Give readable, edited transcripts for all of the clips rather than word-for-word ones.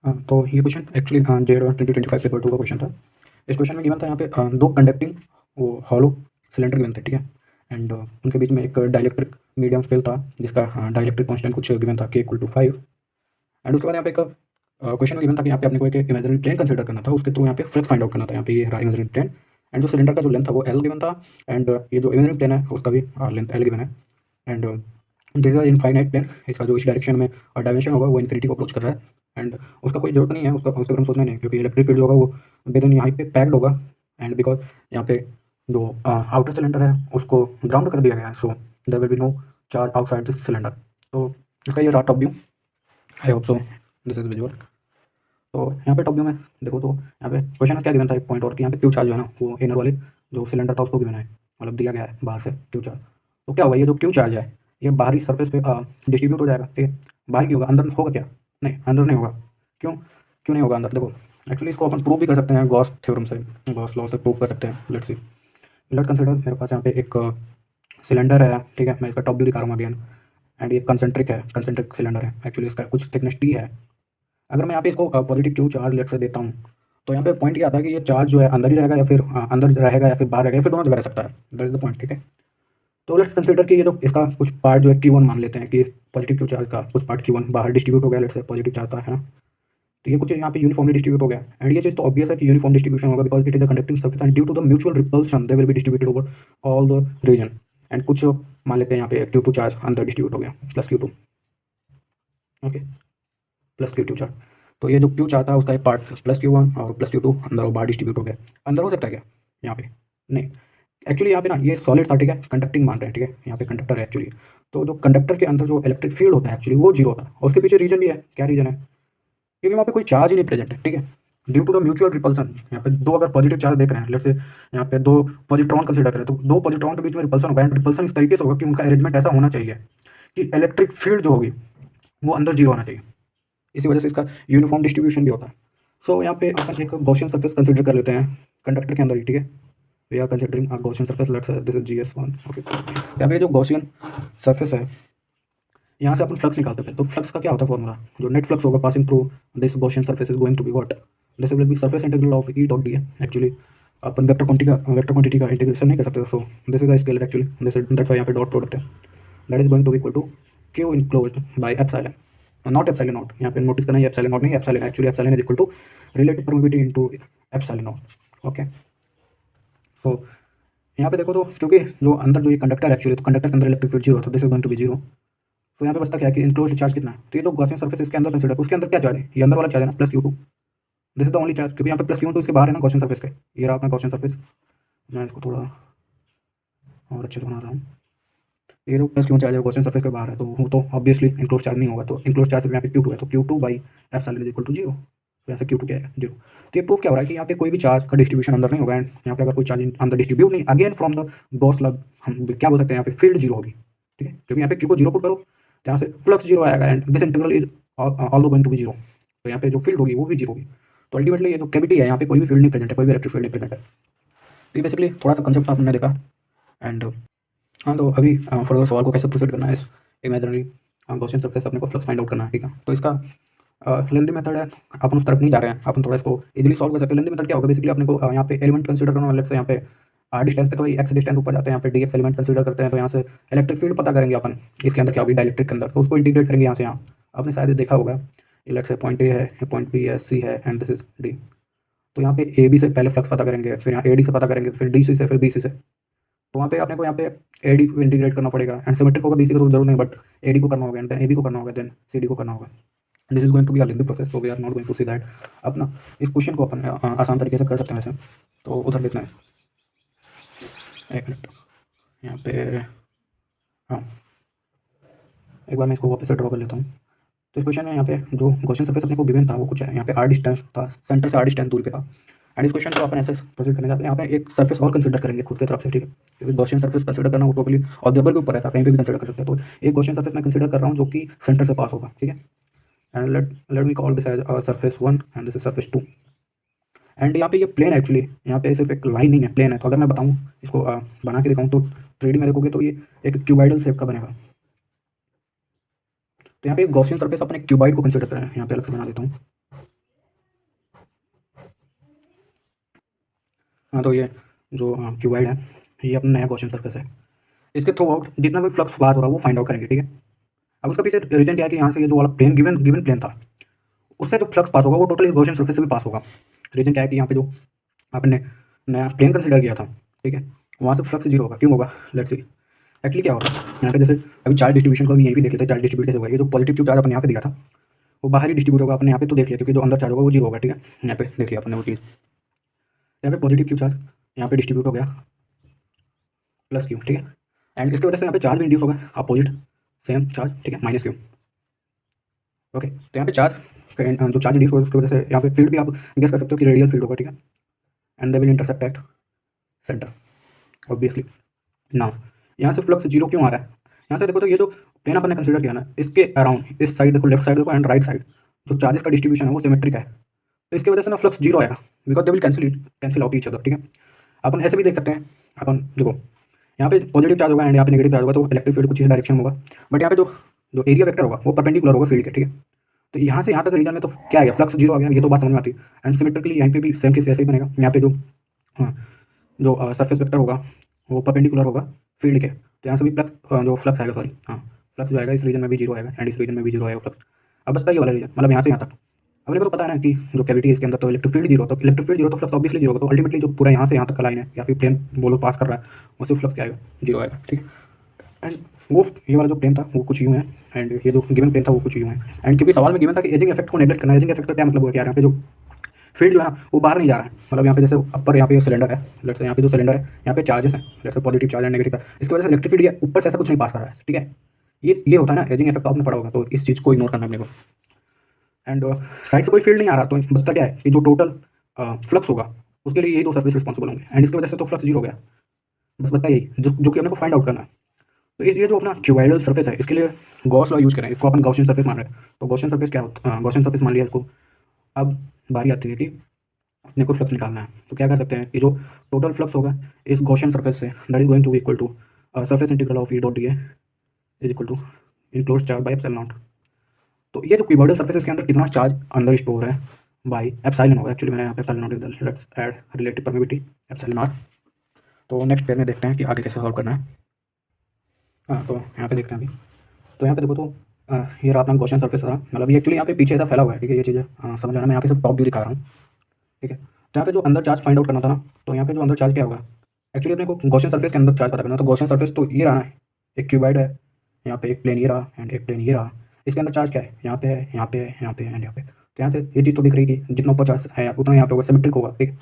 तो ये question actually Z 2025 paper 2 का क्वेश्चन था। इस क्वेश्चन में गिवन था यहाँ पे दो कंडक्टिंग वो हॉलो सिलेंडर गिवन थे, ठीक है। एंड उनके बीच में एक डाइलेक्ट्रिक मीडियम फेल था जिसका डाइलेक्ट्रिक कांस्टेंट कुछ गिवन था के इक्वल टू 5। एंड उसके बाद यहाँ पे एक क्वेश्चन में गिवन था कि यहाँ पे अपने को एक इमेजिनरी प्लेन कंसिडर करना था, उसके थ्रू यहाँ पे फ्लक्स फाइंड आउट करना था। यहाँ पे ये रहा इमेजिनरी प्लेन एंड जो सिलेंडर का जो लेंथ था वो एल गिवन था एंड ये जो इमेजिनरी प्लेन है उसका भी लेंथ एल गिवन है। And this is infinite plane, इसका जो इस डायरेक्शन में डायमेंशन होगा वो इन्फिनिटी को अप्रोच कर रहा है। एंड उसका कोई जरूरत नहीं है, उसका उसके बारे में सोचना नहीं है क्योंकि इलेक्ट्रिक फील्ड जो होगा वो विदिन यहाँ पे पैक्ड होगा। एंड बिकॉज यहाँ पे जो आउटर सिलेंडर है उसको ग्राउंड कर दिया गया है, so there will be no charge outside this cylinder. तो इसका ये रहा top view. I hope so this is visual. तो यहाँ पे टॉप व्यू में देखो तो यहाँ पे क्वेश्चन में क्या गिवन था, एक पॉइंट और कि यहाँ पे क्यू चार्ज जो है ना वो इनर वाले जो सिलेंडर था उसको गिवन है, मतलब दिया गया है बाहर से क्यू चार्ज। तो क्या होगा, ये जो क्यू चार्ज है ये बाहरी सरफेस पे डिस्ट्रीब्यूट हो जाएगा, ठीक है। बाहर की होगा, अंदर होगा क्या? नहीं, अंदर नहीं होगा। क्यों क्यों नहीं होगा अंदर? देखो एक्चुअली इसको अपन प्रूव भी कर सकते हैं गॉस थ्योरम से, गॉस लॉ से प्रूव कर सकते हैं। लेट्स सी, लेट कंसिडर मेरे पास यहाँ पे एक सिलेंडर है, ठीक है। मैं इसका टॉप व्यू दिखा रहा हूँ अगेन। एंड ये कंसेंट्रिक है, कंसेंट्रिक सिलेंडर है। एक्चुअली इसका कुछ थिकनेस टी है। अगर मैं यहाँ पे इसको पॉजिटिव क्यू चार्ज लेट से देता हूँ तो यहाँ पे पॉइंट क्या आता है कि ये चार्ज जो है अंदर ही रहेगा या फिर अंदर रहेगा या फिर बाहर रहेगा या फिर दोनों जगह रह सकता है। दैट इज द पॉइंट, ठीक है। तो लेट्स कंसिडर कि ये जो इसका कुछ पार्ट जो है Q1 मान लेते हैं कि पॉजिटिव क्यू चार्ज का कुछ पार्ट Q1 बाहर डिस्ट्रीब्यूट हो गया, लेट्स से पॉजिटिव चार्ज था, है ना। तो ये कुछ यहाँ पे यूनिफॉर्मली डिस्ट्रीब्यूट हो गया एंड ये चीज़ तो ऑब्वियस है कि यूनिफॉर्म डिस्ट्रीब्यूशन होगा because it is a conducting surface and due to the mutual repulsion they will be distributed over all the region. And कुछ मान लेते हैं यहाँ पे Q2 चार्ज अंदर डिस्ट्रीब्यूट हो गया plus Q2, okay, plus Q2 charge. तो ये जो Q चार्ज था उसका एक पार्ट प्लस Q1 और प्लस Q2 अंदर और बाहर डिस्ट्रीब्यूट हो गया। अंदर हो सकता है क्या यहाँ पे? नहीं, एक्चुअली यहाँ पे ना ये सॉलिड था, ठीक है, कंडक्टिंग मान रहे हैं, ठीक है। यहाँ पे कंडक्टर है एक्चुअली। तो जो कंडक्टर के अंदर जो इलेक्ट्रिक फील्ड होता है एक्चुअली वो जीरो होता है और उसके पीछे रीजन भी है। क्या रीजन है? क्योंकि वहाँ पे कोई चार्ज ही नहीं प्रेजेंट है, ठीक है। Due to the mutual repulsion, यहाँ पे दो अगर पॉजिटिव चार्ज देख रहे हैं, लेट्स से यहाँ पे दो पॉजिट्रॉन कंसिडर करें तो दो पॉजिट्रॉन के बीच में रिपल्सन होगा एंड रिपल्सन इस तरीके से होगा कि उनका अरेंजमेंट ऐसा होना चाहिए कि इलेक्ट्रिक फील्ड जो होगी वो अंदर जीरो होना चाहिए। इसी वजह से इसका यूनिफॉर्म डिस्ट्रीब्यूशन भी होता है। सो यहाँ पे अपन एक गॉसियन सरफेस कंसिडर कर लेते हैं कंडक्टर के अंदर ही, ठीक है। We are considering a Gaussian surface, let's say this is GS1, okay. यहाँ पे जो गॉसियन सरफेस है यहाँ से अपन फ्लक्स निकालते थे, तो फ्लक्स का क्या होता है फॉर्मूला? जो नेट फ्लक्स होगा passing through this Gaussian surface is going to be what? This will be surface integral of E dot ds। Actually अपन वेक्टर क्वांटिटी का इंटीग्रेशन नहीं कर सकते, so this is the scalar actually, this is that's why यहाँ पे dot product है। That is going to be equal to Q enclosed by epsilon, naught epsilon naught. यहाँ पे नोटिस करना है एप्सिलॉन नॉट नहीं, epsilon actually epsilon is equal to relative permittivity into epsilon naught, okay. So यहाँ पे देखो तो क्योंकि जो अंदर जो ये कंडक्टर एक्चुअली, तो कंडक्टर के अंदर इलेक्ट्रिक फील्ड जीरो, तो this is going to be zero. तो यहाँ पे बचता क्या है कि इनक्लोज्ड चार्ज कितना है? तो ये जो गॉसियन सरफेस इसके अंदर कंसिडर, उसके अंदर क्या चार्ज है? ये अंदर वाला चार्ज है ना, plus Q2। This is the only charge, क्योंकि यहाँ पे प्लस Q2 इसके बाहर है ना गॉसियन सरफेस के। ये रहा अपना गॉसियन सरफेस, मैं इसको थोड़ा और अच्छे से बना रहा हूँ। ये जो प्लस Q1 चार्ज है गॉसियन सरफेस के बाहर है, तो वो तो ऑब्वियसली इंक्लोज चार्ज नहीं होगा। तो इंक्लोज चार्ज यहाँ पे Q2 है, तो Q2 by epsilon is equal to zero. तो यहाँ से Q2 क्या है? जीरो। तो ये प्रूफ क्या हो रहा है कि यहाँ पे कोई भी चार्ज का डिस्ट्रीब्यूशन अंदर नहीं होगा एंड यहाँ पे अगर कोई चार्ज अंदर डिस्ट्रीब्यूट नहीं, again from the Gauss law हम क्या बोल सकते हैं, यहाँ पे फील्ड जीरो होगी, ठीक है। क्योंकि यहाँ पे Q को जीरो पुट करो तो यहाँ से फ्लक्स जीरो आएगा and this integral is also going to be zero. तो यहाँ पे जो फील्ड होगी वो भी जीरो होगी। तो अल्टीमेटली ये जो कैविटी है यहाँ पे कोई भी फील्ड नहीं प्रेजेंट है, कोई भी इलेक्ट्रिक फील्ड नहीं प्रेजेंट है। तो ये बेसिकली थोड़ा सा कंसेप्ट आपने देखा एंड हाँ, तो अभी फर्दर सवाल को कैसे प्रोसीड करना है इस इमेजिनरी गॉसियन सरफेस अपने को फ्लक्स फाइंड आउट करना है, ठीक है। तो इसका लेंदी मेथड है, अपन उस तरफ नहीं जा रहे हैं, अपन थोड़ा इसको इजीली सॉल्व कर सकते हैं। लेंदी मेथड क्या होगा, बेसिकली अपने को यहाँ पे एलिमेंट कंसीडर करना, लेट्स से यहाँ पे डिस्टेंस पे तो एक्स डिस्टेंस ऊपर जाते हैं, यहाँ पे dx एलिमेंट कंसीडर करते हैं। तो यहाँ से इलेक्ट्रिक फील्ड पता करेंगे अपन, इसके अंदर क्या होगी डाइलेक्ट्रिक के अंदर, तो उसको इंटीग्रेट करेंगे यहाँ से यहाँ। आपने शायद देखा होगा, लेट्स से पॉइंट ए है, पॉइंट बी है, सी है एंड दिस इज डी। तो यहाँ पे ए बी से पहले फ्लक्स पता करेंगे, फिर यहाँ ए डी से पता करेंगे, फिर डी सी से, फिर बी सी से। तो वहाँ पे अपने को यहाँ पे ए डी को इंटीग्रेट करना पड़ेगा एंड सिमेट्रिक होगा, बी सी का तो जरूर नहीं, बट ए डी को करना होगा एंड देन ए बी को करना होगा, देन सी डी को करना होगा। This is going to be a lengthy process, so we are not going to see that. अपना इस क्वेश्चन को अपन आसान तरीके से कर सकते हैं वैसे, तो उधर देखना है। एक मिनट यहाँ पे, हाँ, एक बार मैं इसको वापस से ड्रॉ कर लेता हूँ। तो इस क्वेश्चन में यहाँ पे जो गॉसियन सरफेस अपने को गिवन था वो कुछ है, यहाँ पे r डिस्टेंस था, सेंटर से r डिस्टेंस दूरी पे था। एंड इस क्वेश्चन को अपन ऐसे प्रोसीड करने जाते हैं, यहाँ पे एक सरफेस और कंसीडर करेंगे खुद की तरफ से, ठीक है। क्योंकि गॉसियन सरफेस कंसीडर करना वो टोटली ऑब्जर्वर के ऊपर है, कहीं पे भी कंसीडर कर सकते हैं। तो एक गॉसियन सरफेस मैं कंसीडर कर रहा हूँ जो कि सेंटर से पास होगा, ठीक है। And let me call this as surface 1 and this is surface 2। And यहाँ पे ये प्लेन एक्चुअली, यहाँ पे सिर्फ एक लाइन नहीं है, प्लेन है। तो अगर मैं बताऊँ इसको बना के दिखाऊँ तो 3D में देखोगे तो ये एक क्यूबाइडल शेप का बनेगा। तो यहाँ पे गॉसियन सरफेस अपने क्यूबाइड को कंसीडर करें, यहाँ पे अलग से बना देता हूँ। हाँ, तो ये जो क्यूबाइड है, ये अपना नया गॉसियन सरफेस है। इसके थ्रू आउट जितना भी फ्लक्स पास हो रहा है वो फाइंड आउट करेंगे, ठीक है। अब उसका पीछे रीजन क्या है कि यहाँ से ये जो वाला प्लेन गिवन गिवन प्लेन था, उससे जो फ्लक्स पास होगा वो टोटल इस गॉसियन सरफेस से भी पास होगा। रीजन क्या है कि यहाँ पे जो आपने नया प्लेन कंसिडर किया था, ठीक है, वहाँ से फ्लक्स जीरो होगा। क्यों होगा, लेट्स सी। एक्चुअली क्या होगा यहाँ पे, जैसे अभी चार्ज डिस्ट्रीब्यूशन को भी यहीं भी देख लेते हैं, चार्ज डिस्ट्रीब्यूट कैसे होगा। ये जो पॉजिटिव क्यू चार्ज अपन यहाँ पे दिया था वो बाहर ही डिस्ट्रीब्यूट होगा अपने यहाँ पे, तो देख लिया, क्योंकि जो अंदर चार्ज होगा वो जीरो होगा, ठीक है। यहाँ पे देख लिया अपने वो चीज़, यहाँ पे पॉजिटिव क्यू चार्ज यहाँ पे डिस्ट्रीब्यूट हो गया प्लस क्यू, ठीक है। एंड इसकी वजह से यहाँ पे चार्ज भी इंड्यूस होगा अपोजिट सेम चार्ज, ठीक है, माइनस क्यू। ओके, तो यहाँ पे चार्ज जो चार्ज इंड्यूस होगा उसकी वजह से यहाँ पे फील्ड भी आप गेस कर सकते हो कि रेडियल फील्ड होगा, ठीक है। And they will intercept at centre obviously. ना यहाँ से फ्लक्स जीरो क्यों आ रहा है, यहाँ से देखो तो ये जो प्लेन अपन ने कंसिडर किया ना, इसके अराउंड इस साइड देखो, लेफ्ट साइड देखो एंड राइट साइड जो चार्जेस का डिस्ट्रीब्यूशन है वो सिमेट्रिक है। तो इसकी वजह से ना फ्लक्स जीरो आएगा, because they will cancel out each other, ठीक है। अपन ऐसे भी देख सकते हैं, अपन देखो यहाँ पे पॉजिटिव चार्ज होगा एंड यहाँ पे नेगेटिव चार्ज होगा, तो इलेक्ट्रिक फील्ड कुछ इस डायरेक्शन में होगा। बट यहाँ पे जो जो एरिया वेक्टर होगा वो परपेंडिकुलर होगा फील्ड के, ठीक है। तो यहाँ से यहाँ तक रीजन में तो क्या आ गया, फ्लक्स जीरो आ गया, ये तो बात समझ में आती है। एंड सिमेट्रिकली यहाँ पे भी सेम चीज़ ऐसे ही बनेगा। यहाँ पे जो हाँ, जो सरफेस वेक्टर होगा वो परपेंडिकुलर होगा फील्ड के, तो यहाँ से भी फ्लक्स जो फ्लक्स आएगा, सॉरी हाँ, फ्लक्स जो आएगा इस रीजन में भी जीरो आएगा एंड इस रीजन में भी जीरो आएगा फ्लक्स। अब बस ये वाला रीजन, मतलब यहाँ से यहाँ तक। अब मेरे को पता है ना कि जो कैविटी है इसके अंदर, तो इलेक्ट्रिक फील्ड जीरो, तो इलेक्ट्रिक फील्ड जीरो तो फ्लक्स ऑब्वियसली जीरो होगा। तो अल्टीमेटली जो पूरा यहाँ से यहाँ तक का लाइन है या फिर प्लेन बोलो पास कर रहा है, उससे फ्लक्स क्या आएगा, जीरो आएगा, ठीक है। एंड वो ये वाला जो प्लेन था वो कुछ यूँ है एंड ये जो गिवन प्लेन था वो कुछ यूँ है। एंड क्योंकि सवाल में गिवन था कि एजिंग इफेक्ट को नेगलेक्ट करना है, एजिंग इफेक्ट का क्या मतलब हुआ कि यार यहाँ पे जो फील्ड जो है ना वो बाहर नहीं जा रहा है। मतलब यहाँ पे जैसे अपर यहाँ पे सिलेंडर है, लेट्स से यहाँ पे जो सिलेंडर है यहाँ पे चार्जेस हैं, let's say positive charge and negative charge, इसकी वजह से इलेक्ट्रिक फील्ड ऊपर से ऐसा कुछ नहीं पास कर रहा है, ठीक है। ये होता है ना एजिंग इफेक्ट, आपने पढ़ा होगा, तो इस चीज़ को इग्नोर करना है अपने को। एंड साइड से कोई फील्ड नहीं आ रहा, तो बचता क्या है कि जो टोटल फ्लक्स होगा उसके लिए यही दो सर्फेस रिस्पॉन्सिबल होंगे एंड इसकी वजह से तो फ्लक्स जीरो हो गया। बस बचता यही जो कि अपने को फाइंड आउट करना है। तो ये जो अपना क्यूबाइडल सर्फेस है इसके लिए गॉस लॉ यूज करें, इसको अपन गॉसियन सर्फेस मान रहे हैं। तो गॉसियन सर्फेस क्या होता है, गॉसियन सर्फेस मान लिया इसको। अब बारी आती है कि अपने को फ्लक्स निकालना है, तो क्या कर सकते हैं कि जो टोटल फ्लक्स होगा इस गॉसियन सर्फेस से, that is going to equal to surface integral of E dot D is equal to enclosed charge by epsilon naught. तो ये जो क्यूबॉइडल सर्फेस है इसके अंदर कितना चार्ज अंदर स्टोर है बाय एप्सिलॉन होगा। एक्चुअली मैंने यहाँ पे epsilon not, let's add relative permittivity epsilon naught. तो नेक्स्ट पेयर में देखते हैं कि आगे कैसे सॉल्व करना है। हाँ, तो यहाँ पे देखते हैं अभी। तो यहाँ पे देखो, तो ये रहा अपना गॉसियन सर्फेस था, मतलब ये एक्चुअली यहाँ पे पीछे ऐसा फैला हुआ है, ठीक है। ये चीज़ें समझ आना, मैं यहाँ पे सिर्फ टॉप व्यू दिखा रहा हूँ, ठीक है। तो यहाँ पे जो अंदर चार्ज फाइंड आउट करना था ना, तो यहाँ पे जो अंदर चार्ज क्या होगा, एक्चुअली अपने को गॉसियन सर्फेस के अंदर चार्ज पता करना। तो गॉसियन सर्फेस तो ये रहा ना, एक क्यूबाइड है, यहाँ पे एक प्लेन ये रहा एंड एक प्लेन ये रहा। इसके अंदर चार्ज क्या है, यहाँ पे है, यहाँ पे है, यहाँ पे है एंड यहाँ पे। तो यहाँ से ये चीज़ तो दिख रही कि जितना ऊपर चार्ज है उतना यहाँ पे होगा, सिमेट्रिक होगा, ठीक है।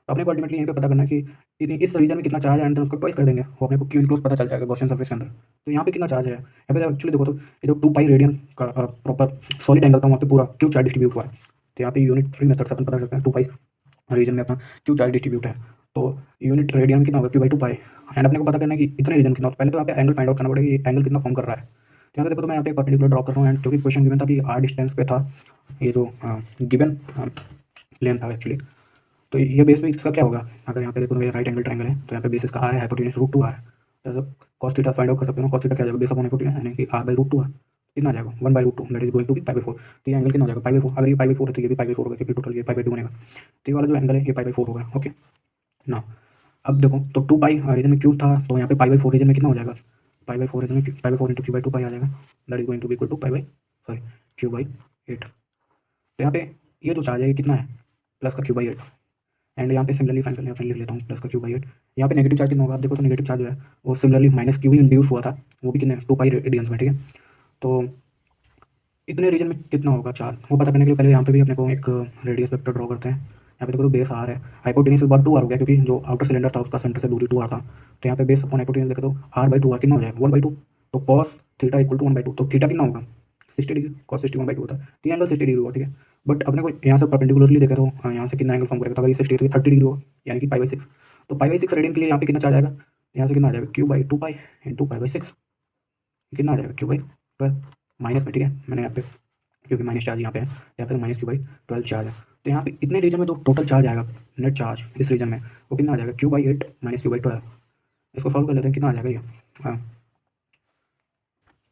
तो अपने को अल्टीमेटली यहाँ पे पता करना है कि इस रीजन में कितना चार्ज है एंड उसको ट्वाइस कर देंगे, वो अपने को क्यू इनक्लोज पता चल जाएगा गॉसियन सर्फेस के अंदर। तो यहाँ पे कितना चार्ज है, यहाँ पे एक्चुअली देखो तो ये जो 2 पाई रेडियन का प्रॉपर सॉलिड एंगल था वहाँ पे पूरा क्यू चार्ज डिस्ट्रीब्यूट हुआ है। तो यहाँ पे यूनिट फ्री मेथड से अपन पता कर सकते हैं 2 पाई रीजन में अपना क्यू चार्ज डिस्ट्रीब्यूट है, तो यूनिट रेडियन कितना होगा, क्यू बाई 2 पाई। एंड अपने को पता करना है कि इतने रीजन कितना होता है। पहले तो यहाँ पे एंगल फाइंड आउट करना पड़ेगा कि एंगल कितना फॉर्म कर रहा है। तो यहाँ पे देखो तो मैं यहाँ पे पर्टिकुलर ड्रॉ कर रहा हूँ एंड क्योंकि क्वेश्चन गिवन था कि आर डिस्टेंस पे था ये जो गिवन प्लेन था एक्चुअली। तो ये बेस में इसका क्या होगा, अगर यहाँ पे देखो मेरा राइट एंगल ट्रायंगल है, तो यहाँ पे बेस इसका आर है, हाइपोटेन्यूज रूट 2 आर है। तो कॉस थीटा फाइंड आउट कर सकते हो, कॉस थीटा क्या आ जाएगा, बेस अपॉन हाइपोटेन्यूज यानी कि आर बाई रूट 2 है, कितना आ जाएगा 1 by root 2, that is going to be pi by 4। तो ये एंगल कितना हो जाएगा पाई बाई 4। अगर ये पाई बाई 4 है तो ये भी पाई बाई 4 होगा, क्योंकि टोटल ये पाई बाई 2 बनेगा। तो ये वाला जो एंगल है ये पाई बाई 4 होगा, ओके ना। अब देखो तो 2 पाई रीजन में क्यू था, तो यहाँ पे पाई बाई 4 रीजन में कितना हो जाएगा, पाई बाई 4 रीजन में pi by 4 into Q by 2 pi आ जाएगा, that is going to be equal to pi by sorry Q by 8। तो यहाँ पे ये जो चार्ज है ये कितना है, प्लस का क्यू बाई 8। एंड यहाँ पे सिमिलरली फाइंड करने अपने लिख लेता हूँ प्लस का क्यू बाई 8। यहाँ पे नेगेटिव चार्ज कितना होगा, आप देखो तो नेगेटिव चार्ज जो है वो सिमिलरली माइनस क्यू ही इंड्यूस हुआ था, वो भी कितने 2 पाई रेडियंस में, ठीक है। तो इतने रीजन में कितना होगा चार्ज वो पता करने के लिए पहले यहाँ पे भी अपने को एक रेडियस वेक्टर ड्रॉ करते हैं। यहाँ पे देखो तो बेस आर है, हाइपोटेन्यूज इस बार 2 आर हो गया क्योंकि जो आउटर सिलेंडर था उसका सेंटर से दूरी 2 आर था। तो यहाँ पे बेस अपॉन हाइपोटेन्यूज देखो तो आर बाई 2 आर कितना हो जाएगा 1 बाई 2। तो cos theta equal to 1 by 2, तो थीटा कितना होगा 60 डिग्री, कॉस 60 1 बाई 2 होता है, तो एंगल 60 डिग्री हुआ, ठीक है। बट अपने को यहाँ से परपेंडिकुलरली देखे तो यहाँ से कितना एंगल फॉर्म करेगा, तो अगर इसे 60 30 डिग्री होगा यानी कि पाई बाई 6। तो पाई बाई 6 रेडियन के लिए यहाँ पे कितना चार्ज आएगा, यहाँ से कितना आ जाएगा Q by 2 pi into pi by 6, कितना आ जाएगा क्यू बाई 12 माइनस में, ठीक है। मैंने यहाँ पे क्योंकि माइनस चार्ज यहाँ पे है, यहाँ पे माइनस क्यू बाई 12 चार्ज है। तो यहाँ पे इतने रीजन में तो टोटल चार्ज आएगा नेट चार्ज इस रीजन में वो कितना आ जाएगा Q by 8 minus Q by 12। इसको सॉल्व कर लेते हैं, कितना आ जाएगा ये। हाँ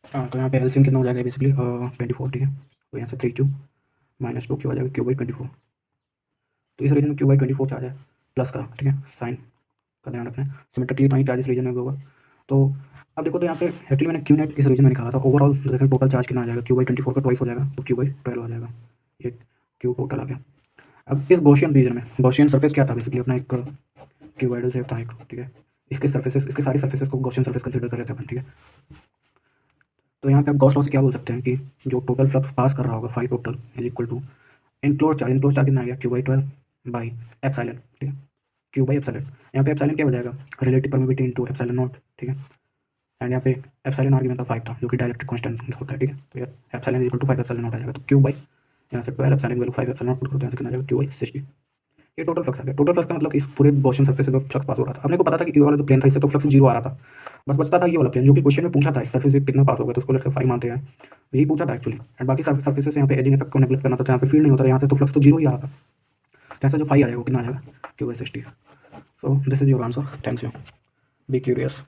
हाँ, तो यहाँ पे एलसीएम कितना हो जाएगा बेसिकली 24, ठीक है। तो यहाँ से 3 क्यू माइनस 2 क्यू आ जाएगा क्यू बाई 24। तो इस रीजन में क्यू बाई 24 चार्ज है, प्लस का, ठीक है, साइन का ध्यान रखना है। सिमेट्रिकली इतना ही चार्ज इस रीजन में भी होगा। तो अब देखो, तो यहाँ पे एक्चुअली मैंने क्यू नेट इस रीजन में निकाला था। ओवरऑल देखें टोटल चार्ज कितना आ जाएगा, क्यू बाई 24 का ट्वाइस हो जाएगा, तो क्यू बाई 12 आ जाएगा। ये क्यू टोटल आ गया। अब इस गॉसियन रीजन में गॉसियन सरफेस क्या था, बेसिकली अपना एक क्यूबॉइडल शेप था एक, ठीक है। इसके सर्फेसेस, इसके सारी सर्फेसेस को गॉसियन सरफेस कंसीडर कर रहे थे अपन, ठीक है। तो यहाँ पे आप गॉस लॉ से क्या बोल सकते हैं कि जो टोटल फ्लक्स पास कर रहा होगा phi total is equal to enclose charge कितना आ गया, क्यू बाई 12 बाई एप्सिलॉन, ठीक है, क्यू बाई एप्सिलॉन। यहाँ पे एप्सिलॉन क्या हो जाएगा, relative permittivity into epsilon not, ठीक है। एंड यहाँ पे एप्सिलॉन आर्ग्यूमेंट था 5 था, जो कि डायलेक्ट्रिक कांस्टेंट होता है, ठीक है। तो यार epsilon is equal to 5 epsilon naught आ जाएगा। तो क्यू बाई यहाँ से 12 epsilon value 5 epsilon naught put करते हैं, कितना आ जाएगा, क्यू बाई 60। ये टोटल फ्लक्स आ गया। टोटल फ्लक्स का मतलब इस पूरे गॉसियन सरफेस से जो फ्लक्स पास हो रहा था, अपने को पता था कि ये वाला जो प्लेन था इससे तो फ्लक्स 0 आ रहा था, बस बचता था ये वाला प्लेन जो कि क्वेश्चन में पूछा था, इस सरफेस से कितना पास होगा, तो उसको लेकर 5 मानते हैं, यही पूछा था एक्चुअली। एंड बाकी सरफेसेस यहाँ पे एजिंग इफेक्ट को नेगलेक्ट करना था, तो यहाँ पे फील्ड नहीं होता, यहाँ से तो फ्लक्स तो 0 ही आ रहा था। जैसे जो 5 आ जाएगा कितना आ जाएगा, Q by 60। So this is your answer, thanks you, be curious.